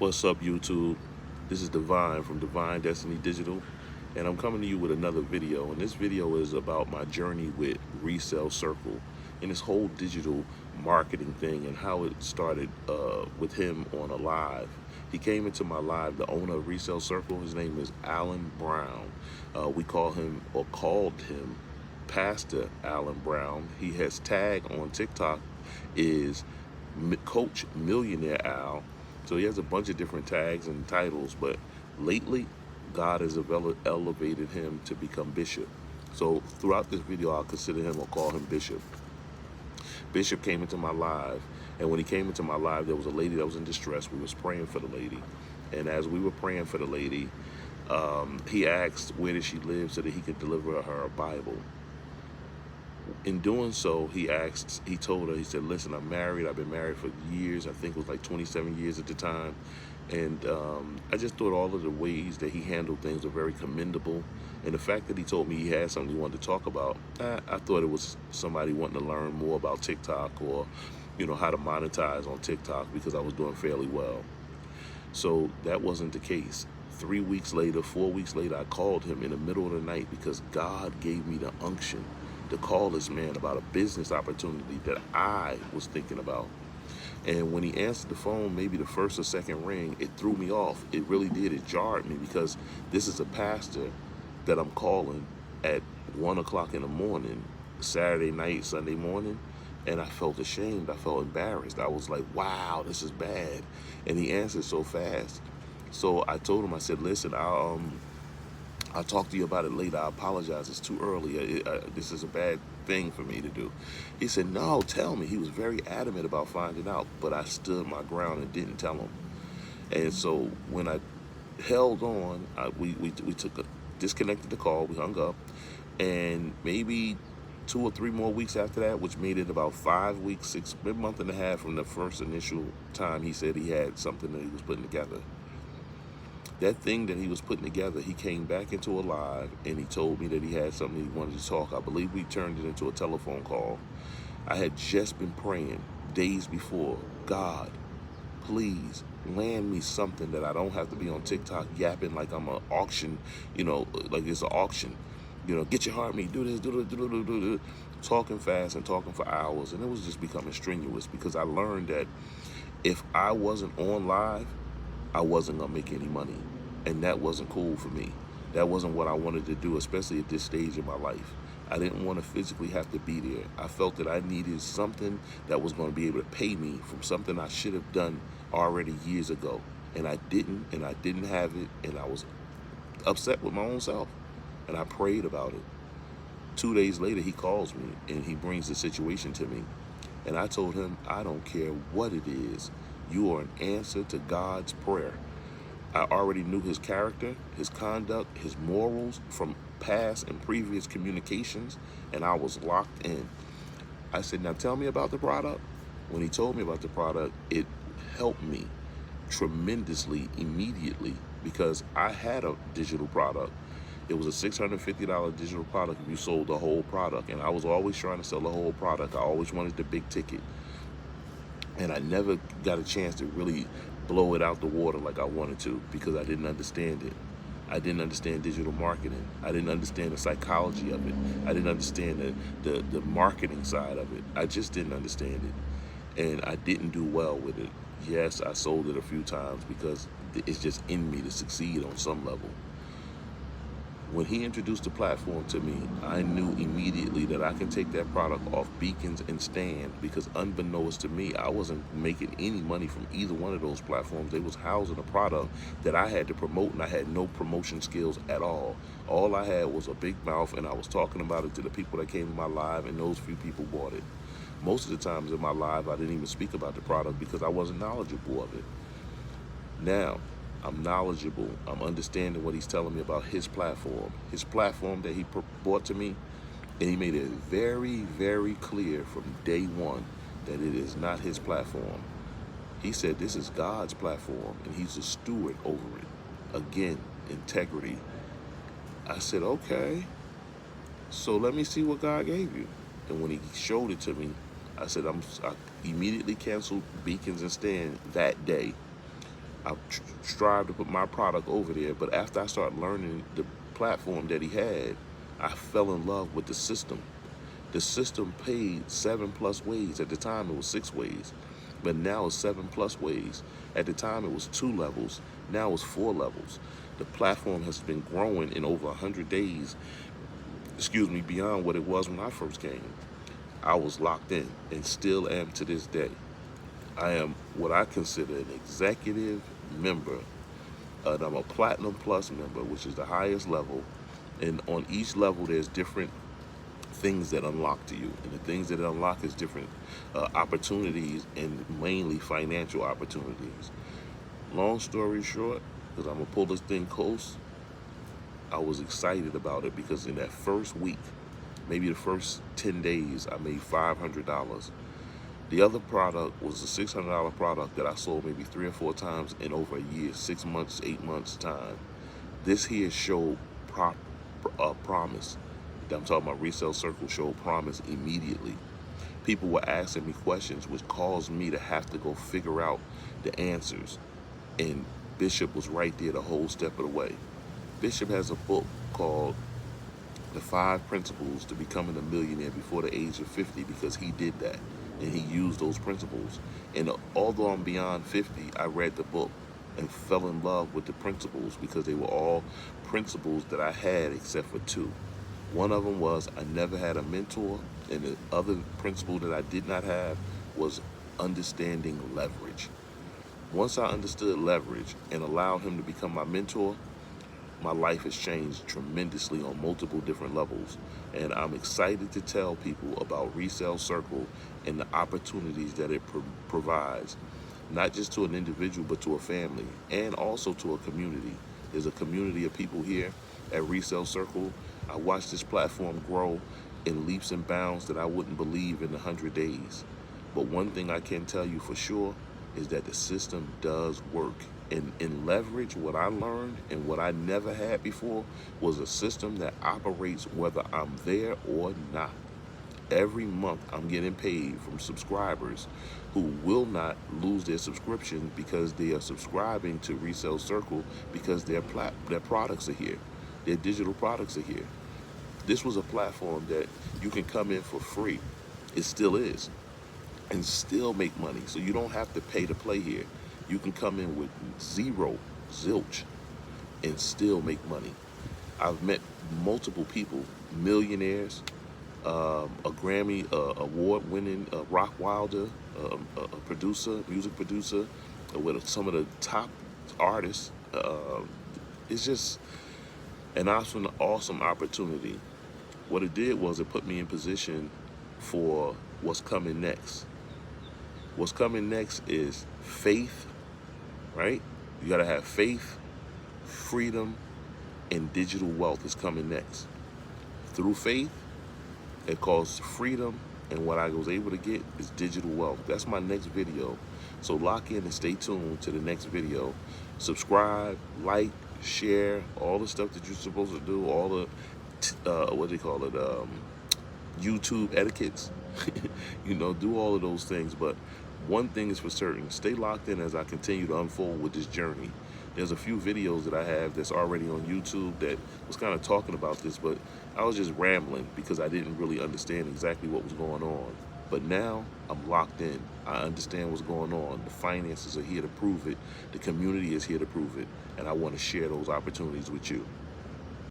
What's up, YouTube? This is Divine from Divine Destiny Digital, and I'm coming to you with another video. And this video is about my journey with Resell Circle and this whole digital marketing thing and how it started with him on a live. He came into my live, the owner of Resell Circle. His name is Alan Brown. We call him, or called him, Pastor Alan Brown. He has tagged on TikTok is Coach Millionaire Al. So he has a bunch of different tags and titles, but lately God has elevated him to become Bishop. So throughout this video, I'll consider him or call him Bishop. Bishop came into my live, and when he came into my live, there was a lady that was in distress. We was praying for the lady, and as we were praying for the lady, he asked where did she live so that he could deliver her a Bible. In doing so, he told her, he said, listen, I'm married. I've been married for years. I think it was like 27 years at the time. And I just thought all of the ways that he handled things were very commendable. And the fact that he told me he had something he wanted to talk about, I thought it was somebody wanting to learn more about TikTok, or, you know, how to monetize on TikTok, because I was doing fairly well. So that wasn't the case. 3 weeks later, 4 weeks later, I called him in the middle of the night because God gave me the unction to call this man about a business opportunity that I was thinking about. And when he answered the phone, maybe the first or second ring, it threw me off. It really did. It jarred me, because this is a pastor that I'm calling at 1 o'clock in the morning, Saturday night, Sunday morning, and I felt ashamed. I felt embarrassed. I was like, wow, this is bad. And he answered so fast. So I told him, I said, listen, I'll talk to you about it later. I apologize. It's too early. This is a bad thing for me to do. He said, no, tell me. He was very adamant about finding out, but I stood my ground and didn't tell him. And so when I held on, we disconnected the call. We hung up. And maybe 2 or 3 more weeks after that, which made it about 5 weeks, maybe a month and a half from the first initial time he said he had something that he was putting together. That thing that he was putting together, he came back into a live and he told me that he had something he wanted to talk. I believe we turned it into a telephone call. I had just been praying days before, God, please land me something that I don't have to be on TikTok yapping like I'm an auction, you know, like it's an auction. You know, get your heart me, do this, do, talking fast and talking for hours. And it was just becoming strenuous, because I learned that if I wasn't on live, I wasn't gonna make any money. And that wasn't cool for me. That wasn't what I wanted to do, especially at this stage in my life. I didn't want to physically have to be there. I felt that I needed something that was going to be able to pay me from something I should have done already years ago. And I didn't have it, and I was upset with my own self. And I prayed about it. 2 days later, he calls me and he brings the situation to me. And I told him, I don't care what it is. You are an answer to God's prayer. I already knew his character, his conduct, his morals from past and previous communications, and I was locked in. I said, now tell me about the product. When he told me about the product, it helped me tremendously immediately, because I had a digital product. It was a $650 digital product if you sold the whole product, and I was always trying to sell the whole product. I always wanted the big ticket. And I never got a chance to really blow it out the water like I wanted to, because I didn't understand it. I didn't understand digital marketing. I didn't understand the psychology of it. I didn't understand the marketing side of it. I just didn't understand it. And I didn't do well with it. Yes, I sold it a few times because it's just in me to succeed on some level. When he introduced the platform to me, I knew immediately that I can take that product off Beacons and Stand, because unbeknownst to me, I wasn't making any money from either one of those platforms. They was housing a product that I had to promote, and I had no promotion skills at all. All I had was a big mouth, and I was talking about it to the people that came to my live, and those few people bought it. Most of the times in my live, I didn't even speak about the product because I wasn't knowledgeable of it. Now, I'm knowledgeable. I'm understanding what he's telling me about his platform. His platform that he brought to me, and he made it very, very clear from day one that it is not his platform. He said this is God's platform, and he's a steward over it. Again, integrity. I said, okay, so let me see what God gave you. And when he showed it to me, I said, I immediately canceled Beacons and Stand that day. I strive to put my product over there, but after I started learning the platform that he had, I fell in love with the system. The system paid 7+ ways. At the time, it was 6 ways, but now it's 7+ ways. At the time, it was 2 levels. Now it's 4 levels. The platform has been growing in over 100 days, beyond what it was when I first came. I was locked in and still am to this day. I am what I consider an executive member, and I'm a Platinum Plus member, which is the highest level. And on each level, there's different things that unlock to you, and the things that unlock is different opportunities, and mainly financial opportunities. Long story short, because I'm gonna pull this thing close, I was excited about it because in that first week, maybe the first 10 days, I made $500. The other product was a $600 product that I sold maybe 3 or 4 times in over a year, 6 months, 8 months time. This here showed promise. I'm talking about Resell Circle showed promise immediately. People were asking me questions, which caused me to have to go figure out the answers. And Bishop was right there the whole step of the way. Bishop has a book called The 5 Principles to Becoming a Millionaire Before the Age of 50, because he did that. And he used those principles. And although I'm beyond 50, I read the book and fell in love with the principles because they were all principles that I had except for 2. One of them was I never had a mentor, and the other principle that I did not have was understanding leverage. Once I understood leverage and allowed him to become my mentor, my life has changed tremendously on multiple different levels. And I'm excited to tell people about Resell Circle and the opportunities that it provides, not just to an individual, but to a family and also to a community. There's a community of people here at Resell Circle. I watched this platform grow in leaps and bounds that I wouldn't believe in 100 days. But one thing I can tell you for sure is that the system does work. And in leverage, what I learned and what I never had before was a system that operates whether I'm there or not. Every month I'm getting paid from subscribers who will not lose their subscription because they are subscribing to Resell Circle because their products are here. Their digital products are here. This was a platform that you can come in for free. It still is. And still make money. So you don't have to pay to play here. You can come in with zilch, and still make money. I've met multiple people, millionaires, a Grammy award-winning Rock Wilder, a producer, music producer, with some of the top artists. It's just an awesome opportunity. What it did was it put me in position for what's coming next. What's coming next is faith, right? You gotta have faith, freedom, and digital wealth is coming next. Through faith, it calls freedom, and what I was able to get is digital wealth. That's my next video. So lock in and stay tuned to the next video. Subscribe, like, share, all the stuff that you're supposed to do, all the, YouTube etiquettes. Do all of those things. But one thing is for certain, stay locked in as I continue to unfold with this journey. There's a few videos that I have that's already on YouTube that was kind of talking about this, but I was just rambling because I didn't really understand exactly what was going on. But now I'm locked in. I understand what's going on. The finances are here to prove it. The community is here to prove it. And I want to share those opportunities with you.